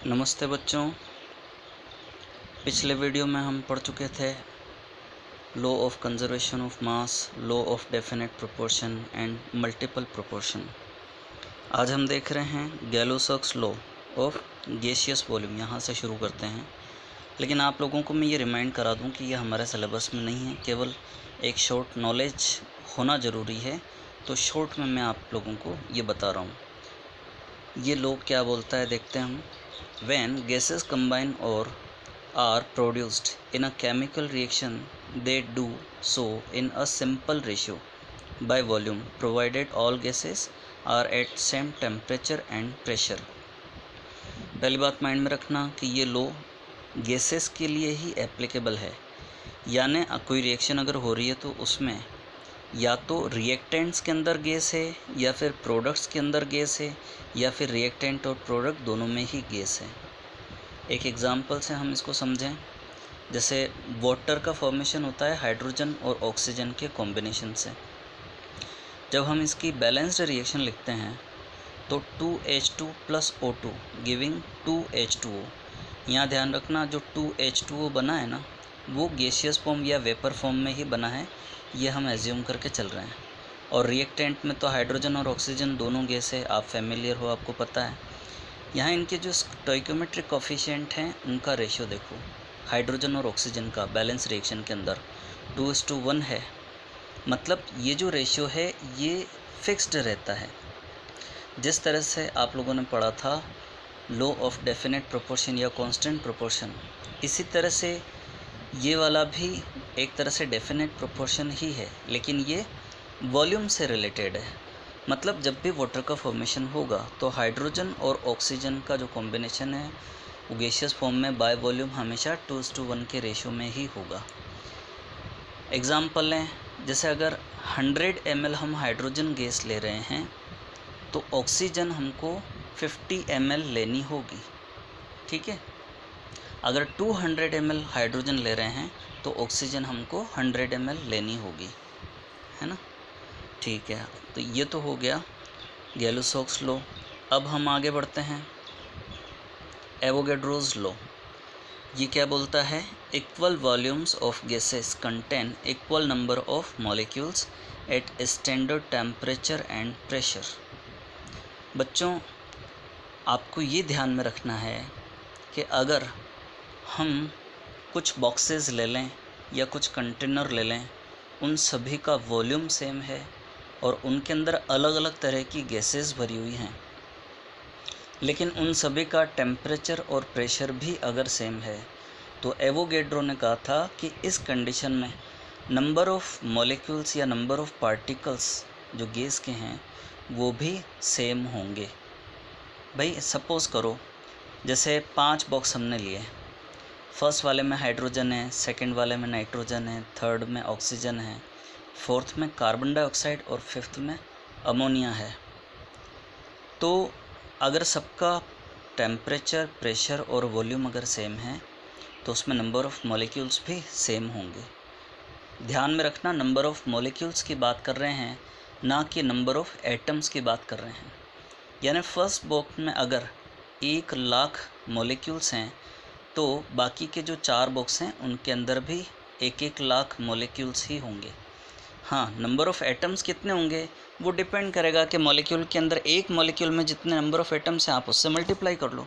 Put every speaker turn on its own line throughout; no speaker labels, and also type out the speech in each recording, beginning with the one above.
नमस्ते बच्चों। पिछले वीडियो में हम पढ़ चुके थे law of conservation of mass, law of definite proportion and multiple proportion. आज हम देख रहे हैं गैलो-सॉक्स लॉ ऑफ गैसियस वॉल्यूम। यहाँ से शुरू करते हैं, लेकिन आप लोगों को मैं ये रिमाइंड करा दूँ कि ये हमारे सिलेबस में नहीं है, केवल एक शॉर्ट नॉलेज होना ज़रूरी है। तो शॉर्ट में मैं आप लोगों को ये बता रहा हूँ। ये लॉ क्या बोलता है देखते हैं हम। When gases combine or are produced in a chemical reaction, they do so in a simple ratio by volume, provided all gases are at same temperature and pressure। पहली बात माइंड में रखना कि ये लॉ गैसेस के लिए ही applicable है, यानी कोई रिएक्शन अगर हो रही है तो उसमें या तो रिएक्टेंट्स के अंदर गैस है या फिर प्रोडक्ट्स के अंदर गैस है या फिर रिएक्टेंट और प्रोडक्ट दोनों में ही गैस है। एक एग्जांपल से हम इसको समझें, जैसे वाटर का फॉर्मेशन होता है हाइड्रोजन और ऑक्सीजन के कॉम्बिनेशन से। जब हम इसकी बैलेंस्ड रिएक्शन लिखते हैं तो 2H2 + O2 गिविंग 2H2O। यहाँ ध्यान रखना, जो 2H2O बना है ना, वो गैसियस फॉर्म या वेपर फॉर्म में ही बना है, ये हम एज्यूम करके चल रहे हैं। और रिएक्टेंट में तो हाइड्रोजन और ऑक्सीजन दोनों गैस है, आप फैमिलियर हो, आपको पता है। यहाँ इनके जो स्टोइकोमेट्रिक कोफिशिएंट हैं उनका रेशियो देखो, हाइड्रोजन और ऑक्सीजन का बैलेंस रिएक्शन के अंदर 2:1 है। मतलब ये जो रेशियो है ये फिक्स्ड रहता है। जिस तरह से आप लोगों ने पढ़ा था लॉ ऑफ डेफिनेट प्रोपोर्शन या कांस्टेंट प्रोपोर्शन, इसी तरह से ये वाला भी एक तरह से डेफिनेट प्रोपोर्शन ही है, लेकिन ये वॉल्यूम से रिलेटेड है। मतलब जब भी वाटर का फॉर्मेशन होगा तो हाइड्रोजन और ऑक्सीजन का जो कॉम्बिनेशन है वो गैसियस फॉर्म में बाय वॉल्यूम हमेशा 2:1 के रेशियो में ही होगा। एग्जाम्पल लें, जैसे अगर 100 ml हम हाइड्रोजन गैस ले रहे हैं तो ऑक्सीजन हमको 50 ml लेनी होगी, ठीक है। अगर 200 ml हाइड्रोजन ले रहे हैं तो ऑक्सीजन हमको 100 ml लेनी होगी, है ना। ठीक है, तो ये तो हो गया गैलो-सॉक्स लॉ। अब हम आगे बढ़ते हैं एवोगैड्रोस लॉ। ये क्या बोलता है, equal volumes of gases contain equal number of molecules at standard temperature and pressure. बच्चों, आपको ये ध्यान में रखना है कि अगर हम कुछ बॉक्सेस ले लें या कुछ कंटेनर ले लें, उन सभी का वॉल्यूम सेम है और उनके अंदर अलग अलग तरह की गैसेस भरी हुई हैं, लेकिन उन सभी का टेम्परेचर और प्रेशर भी अगर सेम है, तो एवोगैड्रो ने कहा था कि इस कंडीशन में नंबर ऑफ़ मॉलिक्यूल्स या नंबर ऑफ़ पार्टिकल्स जो गैस के हैं वो भी सेम होंगे। भाई सपोज़ करो, जैसे 5 बॉक्स हमने लिए, फर्स्ट वाले में हाइड्रोजन है, सेकंड वाले में नाइट्रोजन है, थर्ड में ऑक्सीजन है, फोर्थ में कार्बन डाइऑक्साइड और फिफ्थ में अमोनिया है। तो अगर सबका टेम्परेचर, प्रेशर और वॉल्यूम अगर सेम है तो उसमें नंबर ऑफ़ मॉलिक्यूल्स भी सेम होंगे। ध्यान में रखना, नंबर ऑफ़ मॉलिक्यूल्स की बात कर रहे हैं, ना कि नंबर ऑफ़ एटम्स की बात कर रहे हैं। यानी फर्स्ट बॉक्स में अगर 1,00,000 मॉलिक्यूल्स हैं तो बाकी के जो 4 बॉक्स हैं उनके अंदर भी 1-1 लाख मॉलिक्यूल्स ही होंगे। हाँ, नंबर ऑफ़ एटम्स कितने होंगे वो डिपेंड करेगा कि मॉलिक्यूल के अंदर, एक मॉलिक्यूल में जितने नंबर ऑफ़ एटम्स हैं आप उससे मल्टीप्लाई कर लो।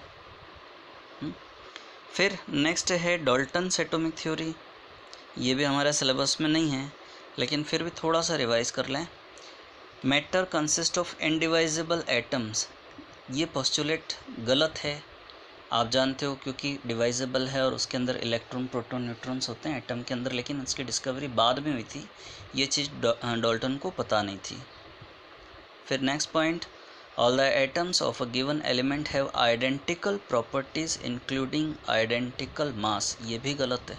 फिर नेक्स्ट है डाल्टन्स एटॉमिक थ्योरी। ये भी हमारे सिलेबस में नहीं है, लेकिन फिर भी थोड़ा सा रिवाइज कर लें। मैटर कंसिस्ट ऑफ इनडिवाइजिबल एटम्स, ये पोस्टुलेट गलत है, आप जानते हो, क्योंकि डिवाइजेबल है और उसके अंदर इलेक्ट्रॉन, प्रोटॉन, न्यूट्रॉन्स होते हैं एटम के अंदर, लेकिन उसकी डिस्कवरी बाद में हुई थी, ये चीज़ डाल्टन को पता नहीं थी। फिर next point, all the atoms of a given element have identical properties including identical mass, ये भी गलत है।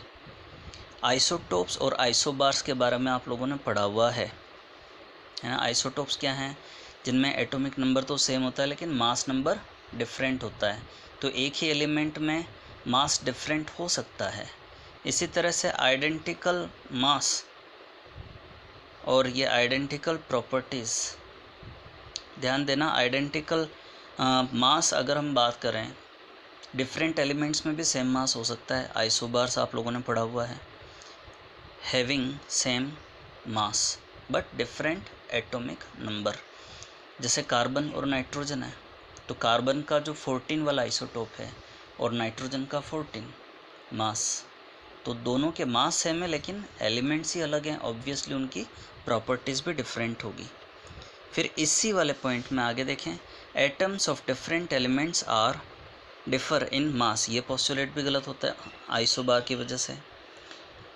आइसोटोप्स और आइसोबार्स के बारे में आप लोगों ने पढ़ा हुआ है ना। आइसोटोप्स क्या हैं, जिनमें एटॉमिक नंबर तो सेम होता है लेकिन मास नंबर डिफरेंट होता है, तो एक ही एलिमेंट में मास डिफरेंट हो सकता है। इसी तरह से आइडेंटिकल मास और ये आइडेंटिकल प्रॉपर्टीज़, ध्यान देना, आइडेंटिकल मास अगर हम बात करें डिफरेंट एलिमेंट्स में भी सेम मास हो सकता है, आइसोबार्स आप लोगों ने पढ़ा हुआ है, having same mass but different atomic number. जैसे कार्बन और नाइट्रोजन है, तो कार्बन का जो 14 वाला आइसोटोप है और नाइट्रोजन का 14 मास, तो दोनों के मास सेम है लेकिन एलिमेंट्स ही अलग हैं, ऑब्वियसली उनकी प्रॉपर्टीज़ भी डिफरेंट होगी। फिर इसी वाले पॉइंट में आगे देखें, atoms of different elements are differ in mass, ये पोस्टुलेट भी गलत होता है आइसोबार की वजह से।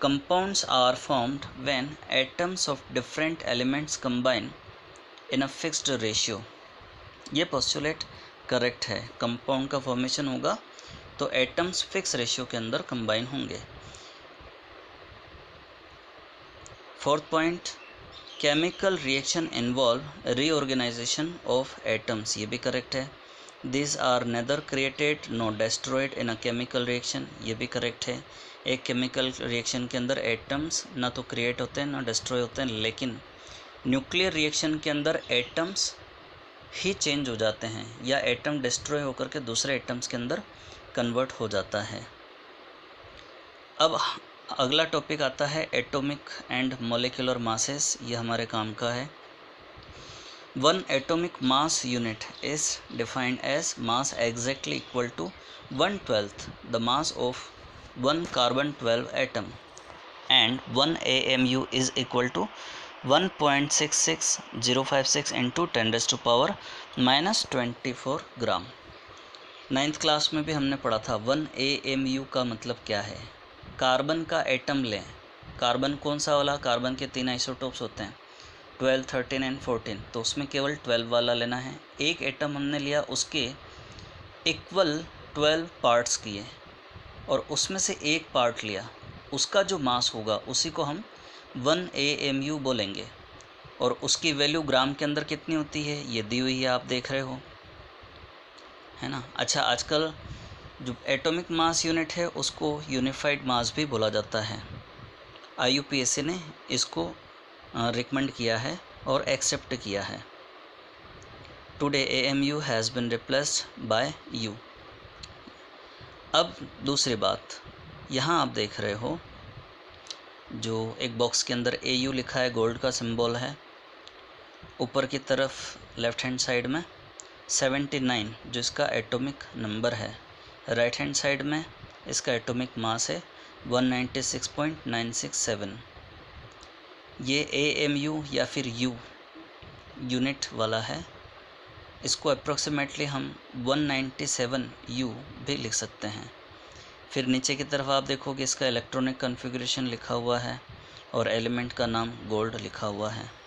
Compounds are formed when atoms of different elements combine in a fixed ratio, ये पोस्टुलेट करेक्ट है। कंपाउंड का फॉर्मेशन होगा तो एटम्स फिक्स रेशियो के अंदर कंबाइन होंगे। Fourth point, chemical reaction involve reorganisation of atoms, ये भी करेक्ट है। This are neither created nor destroyed in a chemical reaction, ये भी करेक्ट है। एक केमिकल रिएक्शन के अंदर एटम्स ना तो क्रिएट होते हैं ना डिस्ट्रॉय होते हैं, लेकिन न्यूक्लियर रिएक्शन के अंदर एटम्स ही चेंज हो जाते हैं या एटम डिस्ट्रॉय होकर के दूसरे एटम्स के अंदर कन्वर्ट हो जाता है। अब अगला टॉपिक आता है एटॉमिक एंड मॉलिक्यूलर मासेस, ये हमारे काम का है। One atomic mass unit is defined as mass exactly equal to 1/12 the mass of one carbon 12 atom and 1 AMU is equal to 1.66056 into 10⁻⁻24 gram. 9th class में भी हमने पढ़ा था 1 AMU का मतलब क्या है। कार्बन का एटम लें, कार्बन कौन सा वाला, कार्बन के 3 आइसोटोप्स होते हैं 12, 13 एंड 14, तो उसमें केवल 12 वाला लेना है। एक एटम हमने लिया, उसके इक्वल 12 पार्ट्स किए और उसमें से एक पार्ट लिया, उसका जो मास होगा उसी को हम 1 AMU बोलेंगे और उसकी वैल्यू ग्राम के अंदर कितनी होती है ये दी हुई है, आप देख रहे हो, है ना। अच्छा, आजकल जो एटॉमिक मास यूनिट है उसको यूनिफाइड मास भी बोला जाता है। IUPAC ने इसको रिकमेंड किया है और एक्सेप्ट किया है। Today AMU has been replaced by U। अब दूसरी बात, यहाँ आप देख रहे हो जो एक बॉक्स के अंदर AU लिखा है, गोल्ड का सिंबल है, ऊपर की तरफ लेफ़्ट हैंड साइड में 79 जो इसका एटॉमिक नंबर है, राइट हैंड साइड में इसका एटॉमिक मास है 196.967। ये AMU या फिर U यूनिट वाला है, इसको अप्रोक्सीमेटली हम 197U भी लिख सकते हैं। फिर नीचे की तरफ आप देखोगे इसका इलेक्ट्रॉनिक कॉन्फ़िगरेशन लिखा हुआ है और एलिमेंट का नाम गोल्ड लिखा हुआ है।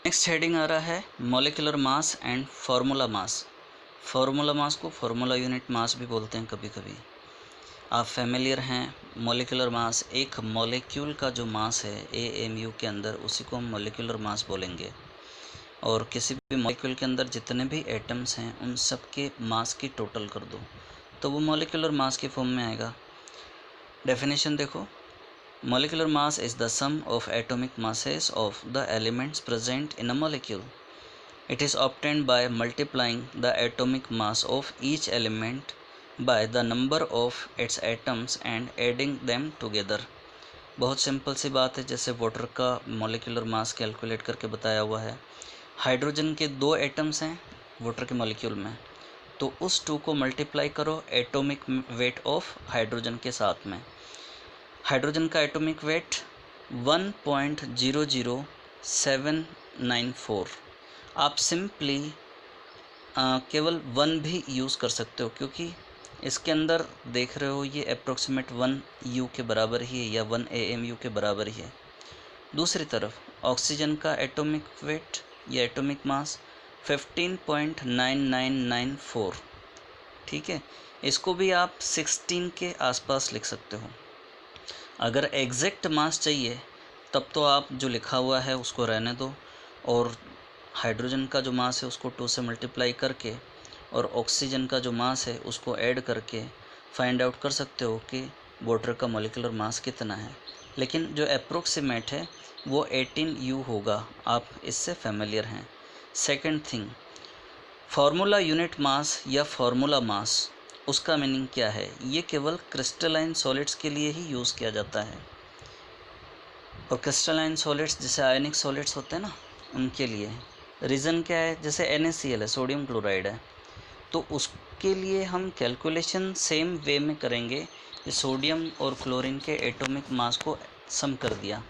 नेक्स्ट हेडिंग आ रहा है molecular mass and formula mass. Formula mass को फार्मूला यूनिट मास भी बोलते हैं कभी कभी, आप फैमिलियर हैं। मॉलिक्यूलर मास, एक मॉलिक्यूल का जो मास है AMU के अंदर, उसी को हम मॉलिक्यूलर मास बोलेंगे। और किसी भी मॉलिक्यूल के अंदर जितने भी एटम्स हैं उन सब के मास की टोटल कर दो तो वो मॉलिक्यूलर मास की फॉर्म में आएगा। डेफिनेशन देखो, molecular mass is the sum of atomic masses of the elements present in a molecule. It is obtained by multiplying the atomic mass of each element by the number of its atoms and adding them together. बहुत simple सी बात है, जैसे water का molecular mass calculate करके बताया हुआ है। Hydrogen के 2 एटम्स हैं वाटर के मॉलिक्यूल में, तो उस 2 को मल्टीप्लाई करो एटॉमिक वेट ऑफ हाइड्रोजन के साथ में। हाइड्रोजन का एटॉमिक वेट 1.00794। आप सिंपली केवल 1 भी यूज़ कर सकते हो क्योंकि इसके अंदर देख रहे हो ये अप्रोक्सीमेट 1U के बराबर ही है या 1 AMU के बराबर ही है। दूसरी तरफ ऑक्सीजन का एटॉमिक वेट या एटॉमिक मास 15.9994, ठीक है। इसको भी आप 16 के आसपास लिख सकते हो। अगर एग्जैक्ट मास चाहिए तब तो आप जो लिखा हुआ है उसको रहने दो और हाइड्रोजन का जो मास है उसको 2 से मल्टीप्लाई करके और ऑक्सीजन का जो मास है उसको ऐड करके फाइंड आउट कर सकते हो कि वाटर का मॉलिक्यूलर मास कितना है। लेकिन जो अप्रोक्सीमेट है वो 18U होगा, आप इससे फैमिलियर हैं। Second thing, formula unit mass या फार्मूला मास, उसका मीनिंग क्या है? ये केवल क्रिस्टलाइन सॉलिड्स के लिए ही यूज़ किया जाता है, और क्रिस्टलाइन सॉलिड्स जैसे आयनिक सॉलिड्स होते हैं ना, उनके लिए। रीज़न क्या है? जैसे NaCl है, सोडियम क्लोराइड है, तो उसके लिए हम कैलकुलेशन सेम वे में करेंगे। सोडियम और क्लोरीन के एटॉमिक मास को सम कर दिया,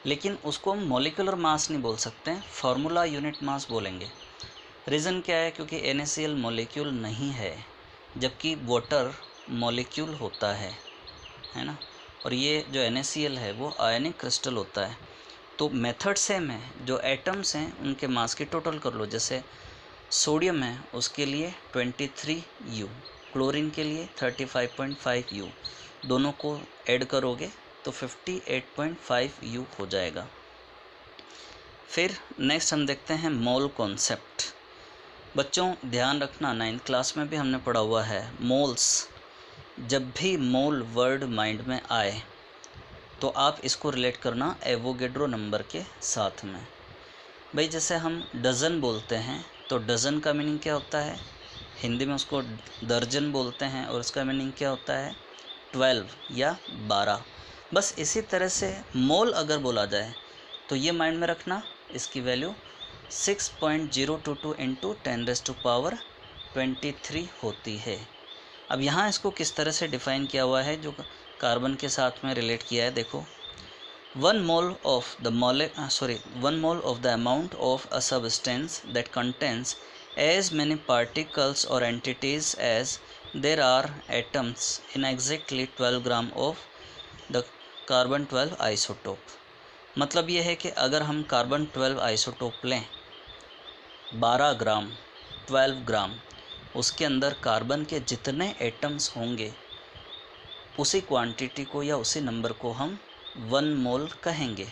लेकिन उसको हम मॉलिक्यूलर मास नहीं बोल सकते हैं, फार्मूला यूनिट मास बोलेंगे। रीज़न क्या है? क्योंकि NaCl मॉलिक्यूल नहीं है, जबकि वाटर मॉलिक्यूल होता है ना, और ये जो NaCl है वो आयनिक क्रिस्टल होता है। तो मेथड सेम है, जो एटम्स हैं उनके मास की टोटल कर लो। जैसे सोडियम है उसके लिए 23U, क्लोरीन के लिए 35.5U, दोनों को ऐड करोगे तो 58.5U हो जाएगा। फिर नेक्स्ट हम देखते हैं मोल कॉन्सेप्ट। बच्चों ध्यान रखना, 9th क्लास में भी हमने पढ़ा हुआ है मोल्स। जब भी मोल वर्ड माइंड में आए तो आप इसको रिलेट करना एवोगेड्रो नंबर के साथ में। भाई जैसे हम डज़न बोलते हैं तो डज़न का मीनिंग क्या होता है? हिंदी में उसको दर्जन बोलते हैं, और उसका मीनिंग क्या होता है? 12 या 12। बस इसी तरह से मोल अगर बोला जाए तो ये माइंड में रखना, इसकी वैल्यू 6.022 इंटू 10⁻23 होती है। अब यहाँ इसको किस तरह से डिफ़ाइन किया हुआ है, जो कार्बन के साथ में रिलेट किया है, देखो। 1 mole of the amount of a substance that contains as many particles or entities as there are atoms in exactly 12 gram of the carbon 12 isotope। मतलब ये है कि अगर हम कार्बन 12 आइसोटोप लें 12 ग्राम 12 ग्राम, उसके अंदर कार्बन के जितने एटम्स होंगे उसी क्वांटिटी को या उसी नंबर को हम 1 मोल कहेंगे।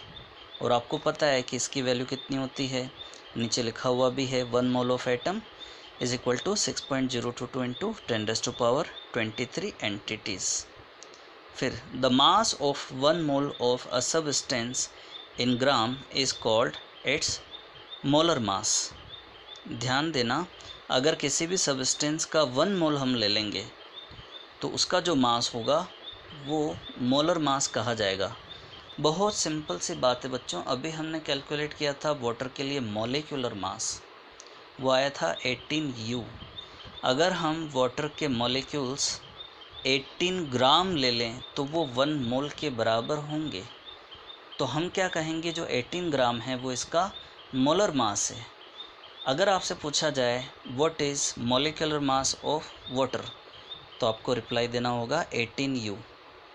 और आपको पता है कि इसकी वैल्यू कितनी होती है, नीचे लिखा हुआ भी है, 1 mole of atom is equal to 6.022 into 10⁻23 entities. फिर the mass of 1 mole of a substance in gram is called its molar mass. ध्यान देना, अगर किसी भी सबस्टेंस का 1 मोल हम ले लेंगे तो उसका जो मास होगा वो मोलर मास कहा जाएगा। बहुत सिंपल सी बात है बच्चों, अभी हमने कैलकुलेट किया था वाटर के लिए मॉलिक्यूलर मास, वो आया था 18U। अगर हम वाटर के मॉलिक्यूल्स 18 ग्राम ले लें तो वो 1 मोल के बराबर होंगे। तो हम क्या कहेंगे, जो 18 ग्राम है वो इसका मोलर मास है। अगर आपसे पूछा जाए what is molecular mass of water, तो आपको रिप्लाई देना होगा 18U।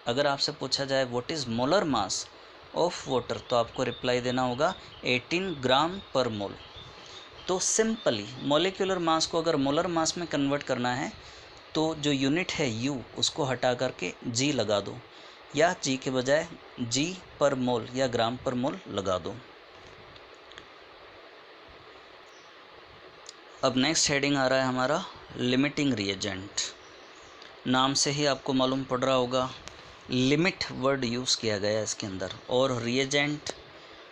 अगर आपसे पूछा जाए what is molar mass of water, तो आपको रिप्लाई देना होगा 18 ग्राम पर मोल। तो सिंपली मॉलिक्यूलर मास को अगर मोलर मास में कन्वर्ट करना है तो जो यूनिट है U उसको हटा करके G लगा दो, या G के बजाय G पर मोल या ग्राम पर मोल लगा दो। अब नेक्स्ट हेडिंग आ रहा है हमारा लिमिटिंग रिएजेंट। नाम से ही आपको मालूम पड़ रहा होगा लिमिट वर्ड यूज़ किया गया है इसके अंदर। और रिएजेंट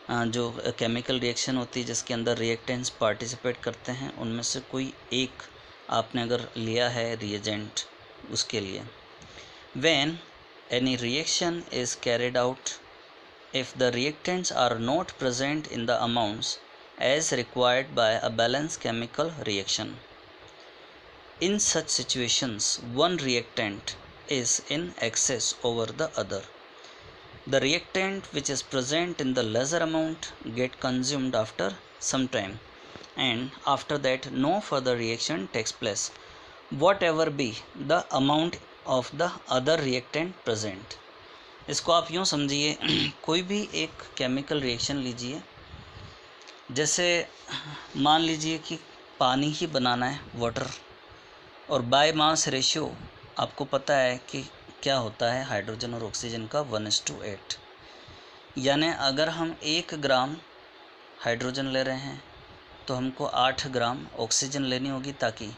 जो केमिकल रिएक्शन होती है जिसके अंदर रिएक्टेंट्स पार्टिसिपेट करते हैं, उनमें से कोई एक आपने अगर लिया है रिएजेंट, उसके लिए when any reaction is carried out if the reactants are not present in the amounts as required by a balance chemical reaction. In such situations, one reactant is in excess over the other. The reactant which is present in the lesser amount get consumed after some time, and after that no further reaction takes place, whatever be the amount of the other reactant present. इसको आप यूँ समझिए, कोई भी एक chemical reaction लीजिए, जैसे मान लीजिए कि पानी ही बनाना है, वाटर, और बाय मास रेशियो आपको पता है कि क्या होता है हाइड्रोजन और ऑक्सीजन का 1:8। यानी अगर हम 1 ग्राम हाइड्रोजन ले रहे हैं तो हमको 8 ग्राम ऑक्सीजन लेनी होगी ताकि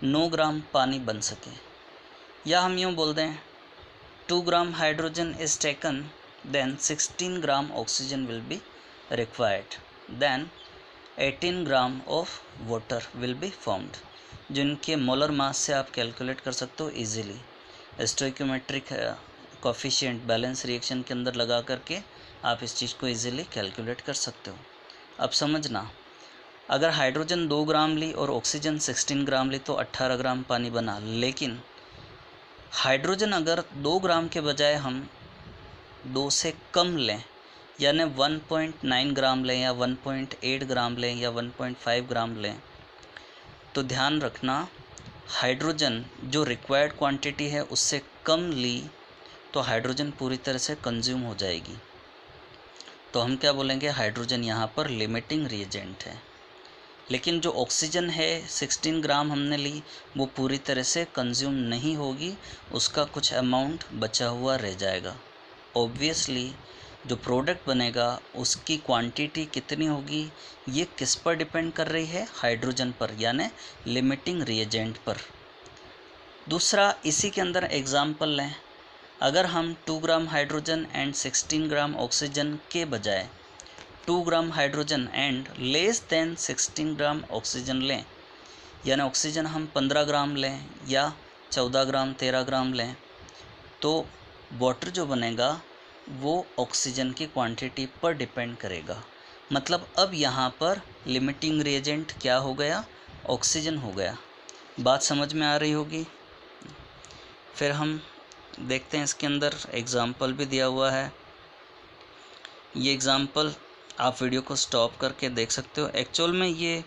9 ग्राम पानी बन सके। या हम यूँ बोल दें 2 gram hydrogen is taken then 16 gram oxygen will be required. Then 18 gram of water will be formed, जिनके मोलर मास से आप कैलकुलेट कर सकते हो easily. Stoichiometric coefficient balance reaction के अंदर लगा करके आप इस चीज़ को इजीली कैलकुलेट कर सकते हो। अब समझना, अगर हाइड्रोजन 2 ग्राम ली और ऑक्सीजन 16 ग्राम ली तो 18 ग्राम पानी बना, लेकिन हाइड्रोजन अगर 2 ग्राम के बजाय हम 2 से कम लें, यानी 1.9 ग्राम लें या 1.8 ग्राम लें या 1.5 ग्राम लें, तो ध्यान रखना हाइड्रोजन जो रिक्वायर्ड क्वांटिटी है उससे कम ली तो हाइड्रोजन पूरी तरह से कंज्यूम हो जाएगी। तो हम क्या बोलेंगे, हाइड्रोजन यहाँ पर लिमिटिंग रिएजेंट है। लेकिन जो ऑक्सीजन है 16 ग्राम हमने ली, वो पूरी तरह से कंज्यूम नहीं होगी, उसका कुछ अमाउंट बचा हुआ रह जाएगा। ऑब्वियसली जो प्रोडक्ट बनेगा उसकी क्वांटिटी कितनी होगी, ये किस पर डिपेंड कर रही है, हाइड्रोजन पर, यानी लिमिटिंग रिएजेंट पर। दूसरा, इसी के अंदर एग्जाम्पल लें, अगर हम 2 gram hydrogen and 16 gram oxygen के बजाय 2 gram hydrogen and less than 16 gram oxygen लें, यानी ऑक्सीजन हम 15 ग्राम लें या 14 ग्राम 13 ग्राम लें, तो वाटर जो बनेगा वो ऑक्सीजन की क्वांटिटी पर डिपेंड करेगा। मतलब अब यहाँ पर लिमिटिंग रिएजेंट क्या हो गया, ऑक्सीजन हो गया। बात समझ में आ रही होगी। फिर हम देखते हैं, इसके अंदर एग्ज़ाम्पल भी दिया हुआ है। ये एग्ज़ाम्पल आप वीडियो को स्टॉप करके देख सकते हो। एक्चुअल में ये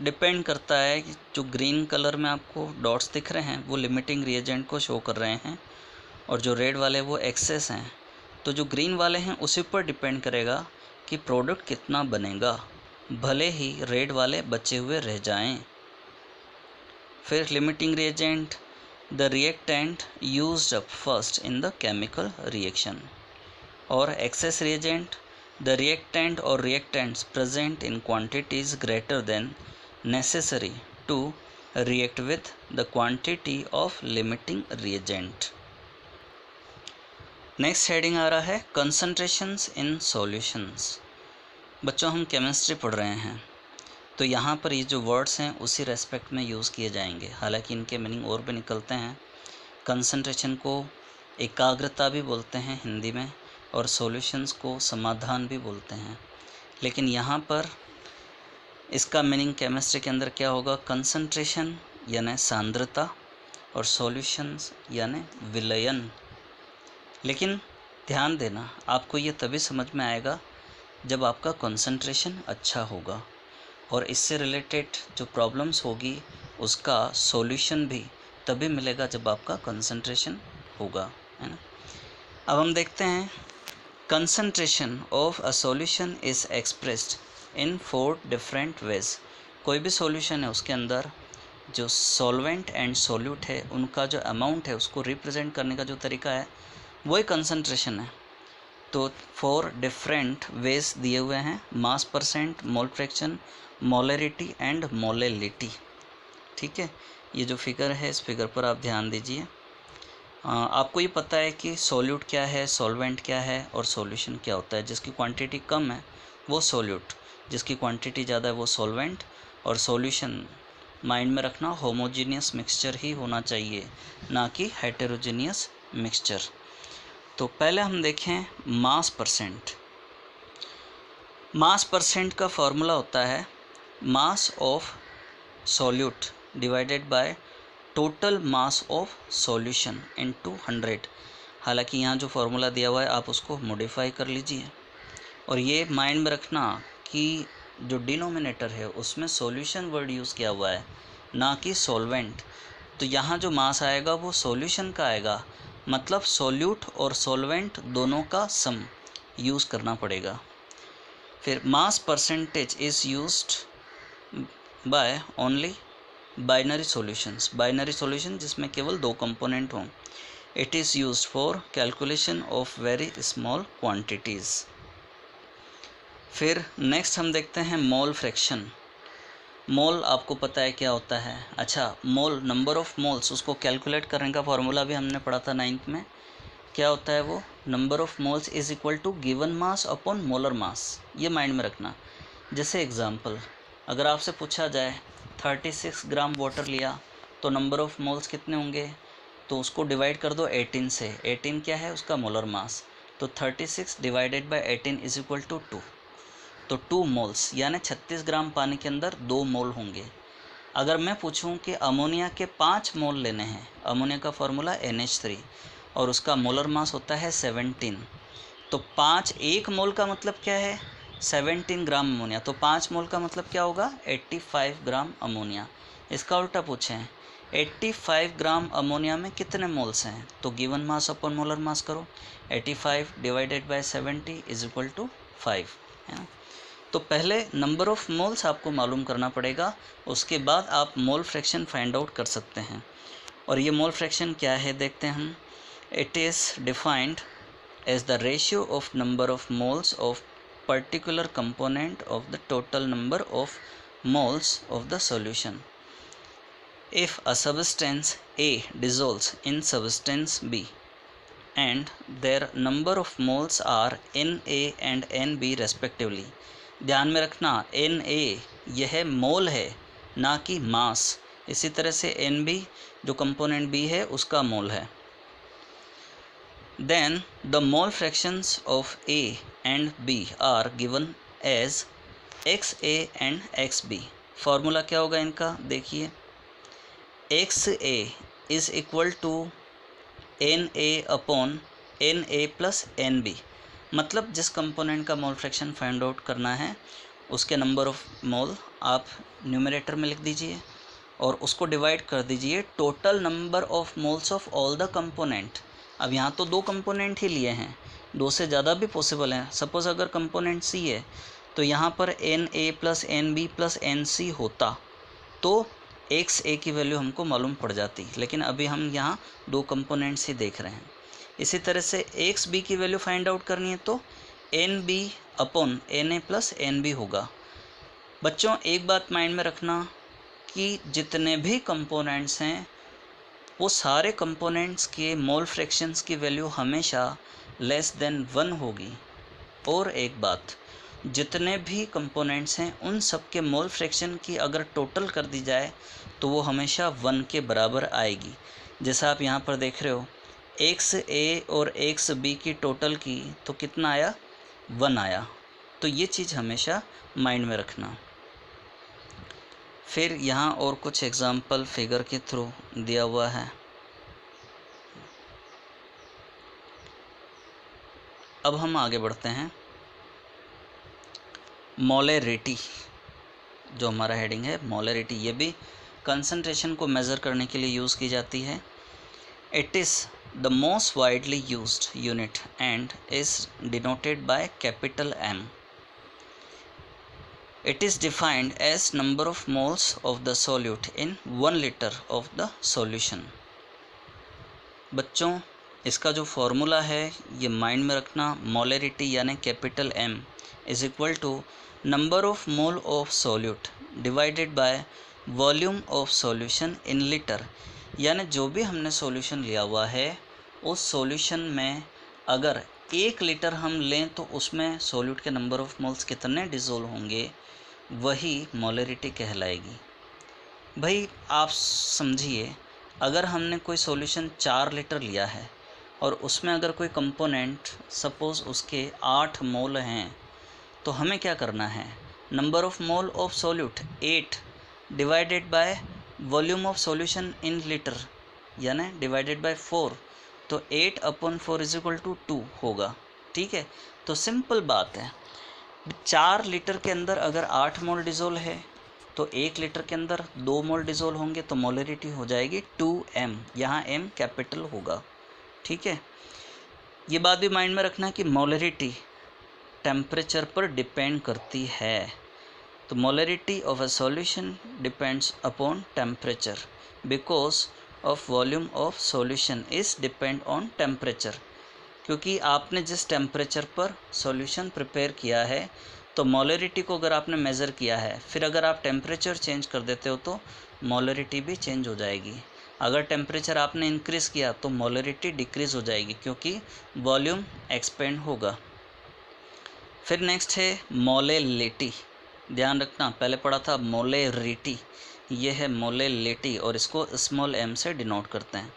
डिपेंड करता है कि जो ग्रीन कलर में आपको डॉट्स दिख रहे हैं वो लिमिटिंग रिएजेंट को शो कर रहे हैं, और जो रेड वाले वो एक्सेस हैं। तो जो ग्रीन वाले हैं उसी पर डिपेंड करेगा कि प्रोडक्ट कितना बनेगा, भले ही रेड वाले बचे हुए रह जाएं। फिर limiting reagent, the reactant used up first in the chemical reaction, or excess reagent, the reactant or reactants present in quantities greater than necessary to react with the quantity of limiting reagent. Next heading आ रहा है concentrations in solutions। बच्चों हम chemistry पढ़ रहे हैं, तो यहाँ पर ये जो वर्ड्स हैं उसी रेस्पेक्ट में यूज़ किए जाएंगे, हालांकि इनके मीनिंग और भी निकलते हैं। कंसंट्रेशन को एकाग्रता भी बोलते हैं हिंदी में, और सॉल्यूशंस को समाधान भी बोलते हैं, लेकिन यहाँ पर इसका मीनिंग केमिस्ट्री के अंदर क्या होगा, कंसंट्रेशन यानी सांद्रता और सॉल्यूशंस यानी विलयन। लेकिन ध्यान देना, आपको ये तभी समझ में आएगा जब आपका कंसंट्रेशन अच्छा होगा, और इससे रिलेटेड जो प्रॉब्लम्स होगी उसका सॉल्यूशन भी तभी मिलेगा जब आपका कंसंट्रेशन होगा, है ना। अब हम देखते हैं, concentration of a solution is expressed in 4 different ways. कोई भी सॉल्यूशन है उसके अंदर जो सॉल्वेंट एंड सॉल्यूट है उनका जो अमाउंट है उसको रिप्रेजेंट करने का जो तरीका है वही कंसंट्रेशन है। तो 4 डिफरेंट वेज दिए हुए हैं, मास percent, mole fraction, molarity and molality. ठीक है, ये जो फिगर है इस फिगर पर आप ध्यान दीजिए। आपको ये पता है कि सॉल्यूट क्या है, सॉल्वेंट क्या है और सॉल्यूशन क्या होता है। जिसकी क्वांटिटी कम है वो सॉल्यूट, जिसकी क्वांटिटी ज़्यादा है वो सॉल्वेंट, और सॉल्यूशन माइंड में रखना होमोजीनियस मिक्सचर ही होना चाहिए, ना कि हेटेरोजीनियस मिक्सचर। तो पहले हम देखें मास परसेंट। मास परसेंट का फॉर्मूला होता है mass of solute divided by total mass of solution into 100। हालांकि यहाँ जो फॉर्मूला दिया हुआ है आप उसको मॉडिफाई कर लीजिए, और ये माइंड में रखना कि जो डिनोमिनेटर है उसमें सॉल्यूशन वर्ड यूज़ किया हुआ है, ना कि सॉल्वेंट। तो यहाँ जो मास आएगा वो सॉल्यूशन का आएगा, मतलब सॉल्यूट और सॉल्वेंट दोनों का सम यूज़ करना पड़ेगा। फिर mass percentage is used by only binary solutions. Binary solution जिसमें केवल 2 कंपोनेंट हों। It is used for calculation of very small quantities. फिर नेक्स्ट हम देखते हैं मोल फ्रैक्शन। मोल आपको पता है क्या होता है। अच्छा, मोल नंबर ऑफ़ मोल्स, उसको कैलकुलेट करने का फॉर्मूला भी हमने पढ़ा था 9th में। क्या होता है वो, number of moles is equal to given mass upon molar mass. ये माइंड में रखना, जैसे एग्जांपल, अगर आपसे पूछा जाए 36 ग्राम वाटर लिया तो नंबर ऑफ मोल्स कितने होंगे, तो उसको डिवाइड कर दो 18 से। 18 क्या है, उसका मोलर मास। तो 36 divided by 18 is equal to 2। तो 2 मोल्स यानी 36 ग्राम पानी के अंदर 2 मोल होंगे। अगर मैं पूछूं कि अमोनिया के 5 मोल लेने हैं, अमोनिया का फॉर्मूला NH3 और उसका मोलर मास होता है 17, तो 5 1 मोल का मतलब क्या है, 17 ग्राम अमोनिया। तो 5 मोल का मतलब क्या होगा, 85 ग्राम अमोनिया। इसका उल्टा पूछें, 85 ग्राम अमोनिया में कितने मोल्स हैं, तो given mass upon molar mass करो, 85 divided by 70 is equal to 5, है ना। तो पहले नंबर ऑफ मोल्स आपको मालूम करना पड़ेगा, उसके बाद आप मोल फ्रैक्शन फाइंड आउट कर सकते हैं। और ये मोल फ्रैक्शन क्या है देखते हैं हम। It is defined as the ratio of number of moles of particular component of the total number of moles of the solution. If a substance A dissolves in substance B and their number of moles are Na and Nb respectively, ध्यान में रखना Na यह मोल है ना कि मास, इसी तरह से Nb जो कंपोनेंट B है उसका मोल है। Then the mole fractions of A and B are given as XA and XB। Formula क्या होगा इनका, देखिए XA is equal to Na upon Na plus NB। मतलब जिस कंपोनेंट का मोल फ्रैक्शन फाइंड आउट करना है उसके नंबर ऑफ मोल आप न्यूमरेटर में लिख दीजिए और उसको डिवाइड कर दीजिए total number of moles of all the component. अब यहाँ तो 2 कंपोनेंट ही लिए हैं, 2 से ज़्यादा भी पॉसिबल हैं। सपोज़ अगर कंपोनेंट C है तो यहाँ पर Na plus NB plus NC होता तो XA की वैल्यू हमको मालूम पड़ जाती, लेकिन अभी हम यहाँ 2 कंपोनेंट्स ही देख रहे हैं। इसी तरह से XB की वैल्यू फाइंड आउट करनी है तो NB upon Na plus NB होगा। बच्चों एक बात माइंड में रखना कि जितने भी कंपोनेंट्स हैं वो सारे कंपोनेंट्स के मोल फ्रैक्शंस की वैल्यू हमेशा लेस देन 1 होगी। और एक बात, जितने भी कंपोनेंट्स हैं उन सब के मोल फ्रैक्शन की अगर टोटल कर दी जाए तो वो हमेशा 1 के बराबर आएगी। जैसा आप यहाँ पर देख रहे हो XA और XB की टोटल की तो कितना आया, 1 आया। तो ये चीज़ हमेशा माइंड में रखना। फिर यहाँ और कुछ एग्जाम्पल फिगर के थ्रू दिया हुआ है। अब हम आगे बढ़ते हैं। मोलरिटी जो हमारा हेडिंग है, मोलरिटी, ये भी कंसंट्रेशन को मेज़र करने के लिए यूज़ की जाती है। It is the most widely used unit and is denoted by capital M। It is defined as number of moles of the solute in 1 liter of the solution। बच्चों इसका जो फॉर्मूला है ये माइंड में रखना, मोलरिटी यानी capital M is equal to number of mole of solute divided by volume of solution in litre. यानी जो भी हमने सॉल्यूशन लिया हुआ है उस सॉल्यूशन में अगर 1 लीटर हम लें तो उसमें सॉल्यूट के नंबर ऑफ मोल्स कितने डिसोल्व होंगे, वही मोलरिटी कहलाएगी। भाई आप समझिए, अगर हमने कोई सॉल्यूशन 4 लीटर लिया है और उसमें अगर कोई कंपोनेंट सपोज़ उसके 8 मोल हैं तो हमें क्या करना है, number of mole of solute 8 divided by volume of solution in litre यानी डिवाइडेड बाय 4, तो 8 अपॉन 4 इज इक्वल टू 2 होगा। ठीक है, तो सिंपल बात है, 4 लीटर के अंदर अगर 8 मोल डिज़ोल्व है तो 1 लीटर के अंदर 2 मोल डिज़ोल्व होंगे तो मोलरिटी हो जाएगी 2m, यहाँ m कैपिटल होगा। ठीक है, ये बात भी माइंड में रखना कि मोलरिटी टेम्परेचर पर डिपेंड करती है। तो molarity of a solution depends upon temperature because of volume of solution is depend on temperature. क्योंकि आपने जिस टेम्परेचर पर सॉल्यूशन प्रिपेयर किया है तो मोलरिटी को अगर आपने मेज़र किया है, फिर अगर आप टेम्परेचर चेंज कर देते हो तो मोलरिटी भी चेंज हो जाएगी। अगर टेम्परेचर आपने इंक्रीज़ किया तो मोलरिटी डिक्रीज़ हो जाएगी क्योंकि वॉल्यूम एक्सपेंड होगा। फिर नेक्स्ट है मोलेलिटी। ध्यान रखना, पहले पढ़ा था मोलेरिटी, ये है मोलेलिटी और इसको स्मॉल m से डिनोट करते हैं।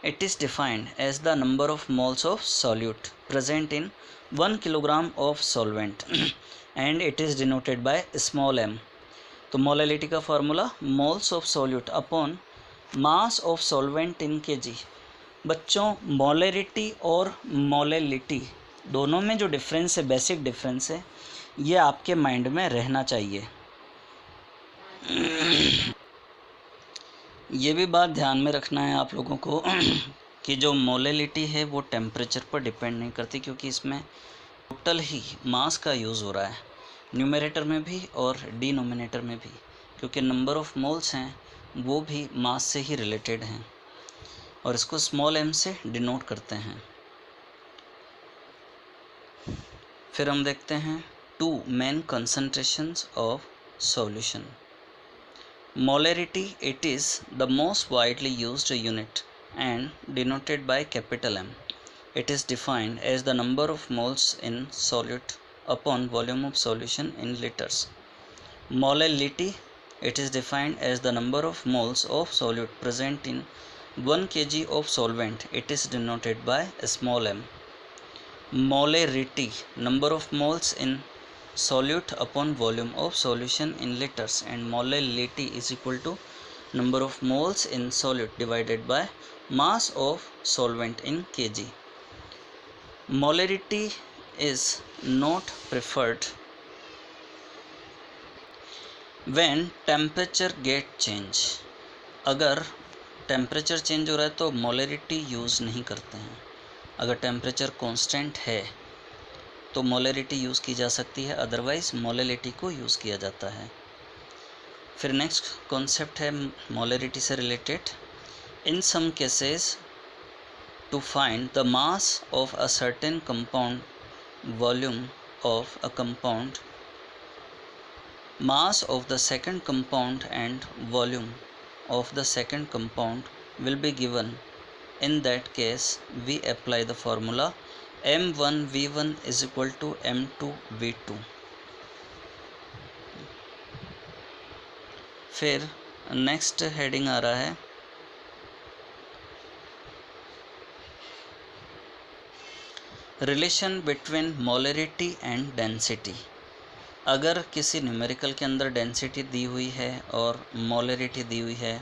It is defined as the number of moles of solute present in 1 kilogram of solvent and it is denoted by small m। तो मोलेलिटी का formula moles of solute upon mass of solvent in kg। बच्चों, मोलेरिटी और molality दोनों में जो difference है, basic difference है, ये आपके माइंड में रहना चाहिए। ये भी बात ध्यान में रखना है आप लोगों को कि जो मोलेलिटी है वो टेम्परेचर पर डिपेंड नहीं करती, क्योंकि इसमें टोटल ही मास का यूज़ हो रहा है, न्यूमरेटर में भी और डिनोमिनेटर में भी, क्योंकि नंबर ऑफ मोल्स हैं वो भी मास से ही रिलेटेड हैं और इसको स्मॉल m से डिनोट करते हैं। फिर हम देखते हैं 2 main concentrations of solution. Molarity, it is the most widely used unit and denoted by capital M. It is defined as the number of moles in solute upon volume of solution in liters. Molality, it is defined as the number of moles of solute present in 1 kg of solvent. It is denoted by small m. Molarity, number of moles in solute upon volume of solution in liters, and molality is equal to number of moles in solute divided by mass of solvent in kg. Molarity is not preferred when temperature get change. अगर temperature change हो रहा है तो molarity use नहीं करते हैं। अगर temperature constant है तो मोलरिटी यूज़ की जा सकती है, अदरवाइज़ मोलरिटी को यूज़ किया जाता है। फिर नेक्स्ट कॉन्सेप्ट है मोलरिटी से related. In some cases to find the mass of a certain compound, volume of a compound, mass of the second compound and volume of the second compound will be given. In that case we apply the formula m1v1 is equal to m2v2. फिर next heading आ रहा है relation between molarity and density. अगर किसी numerical के अंदर density दी हुई है और मोलरिटी दी हुई है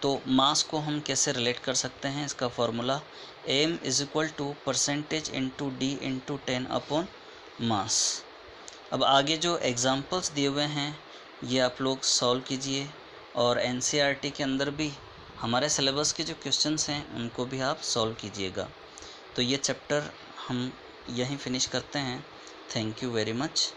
तो मास को हम कैसे रिलेट कर सकते हैं? इसका formula m is equal to percentage into d into 10 upon mass. अब आगे जो एग्जांपल्स दिए हुए हैं ये आप लोग सॉल्व कीजिए और NCERT के अंदर भी हमारे सिलेबस के जो क्वेश्चंस हैं उनको भी आप सॉल्व कीजिएगा। तो ये चैप्टर हम यहीं फिनिश करते हैं। Thank you very much.